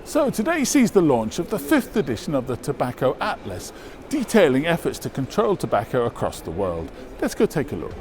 So today sees the launch of the 5th edition of the Tobacco Atlas, detailing efforts to control tobacco across the world. Let's go take a look.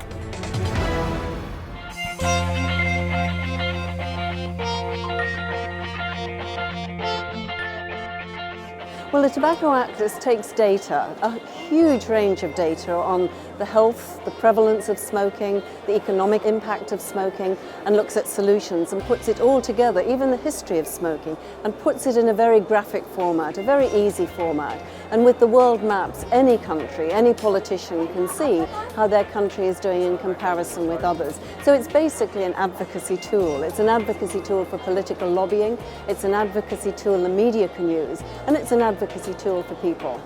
Well, the Tobacco Atlas takes data, a huge range of data on the health, the prevalence of smoking, the economic impact of smoking, and looks at solutions and puts it all together, even the history of smoking, and puts it in a very graphic format, a very easy format. And with the world maps, any country, any politician can see how their country is doing in comparison with others. So it's basically an advocacy tool. It's an advocacy tool for political lobbying, it's an advocacy tool the media can use, and it's an advocacy tool for people.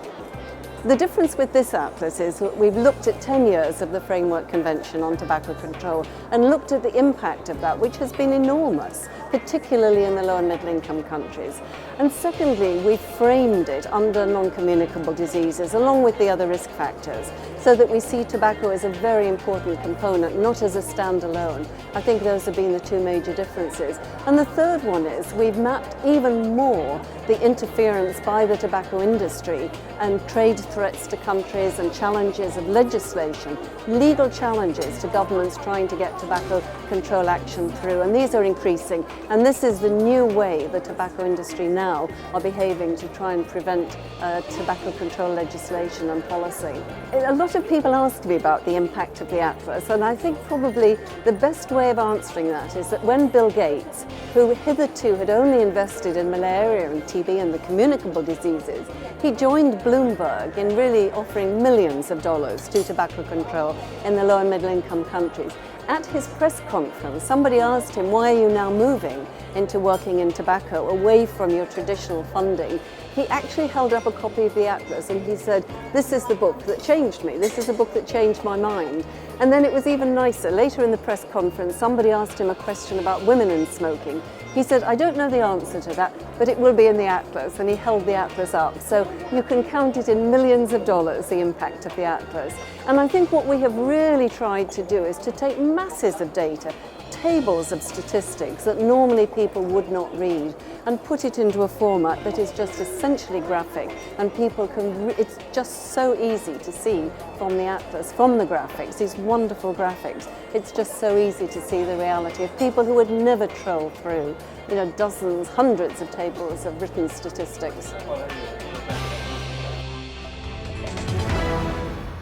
The difference with this atlas is that we've looked at 10 years of the Framework Convention on Tobacco Control and looked at the impact of that, which has been enormous, particularly in the low and middle income countries. And secondly, we've framed it under non-communicable diseases along with the other risk factors, so that we see tobacco as a very important component, not as a standalone. I think those have been the two major differences. And the third one is we've mapped even more the interference by the tobacco industry and trade threats to countries and challenges of legislation, legal challenges to governments trying to get tobacco control action through. And these are increasing. And this is the new way the tobacco industry now are behaving to try and prevent tobacco control legislation and policy. A lot of people ask me about the impact of the Atlas, and I think probably the best way of answering that is that when Bill Gates, who hitherto had only invested in malaria and TB and the communicable diseases, he joined Bloomberg in really offering millions of dollars to tobacco control in the low and middle income countries. At his press conference, somebody asked him, why are you now moving into working in tobacco away from your traditional funding? He actually held up a copy of the Atlas and he said, this is the book that changed me. This is the book that changed my mind. And then it was even nicer. Later in the press conference, somebody asked him a question about women and smoking. He said, I don't know the answer to that, but it will be in the Atlas. And he held the Atlas up. So you can count it in millions of dollars, the impact of the Atlas. And I think what we have really tried to do is to take masses of data, tables of statistics that normally people would not read, and put it into a format that is just essentially graphic, and people can, it's just so easy to see from the Atlas, from the graphics, these wonderful graphics. It's just so easy to see the reality of people who would never troll through, dozens, hundreds of tables of written statistics.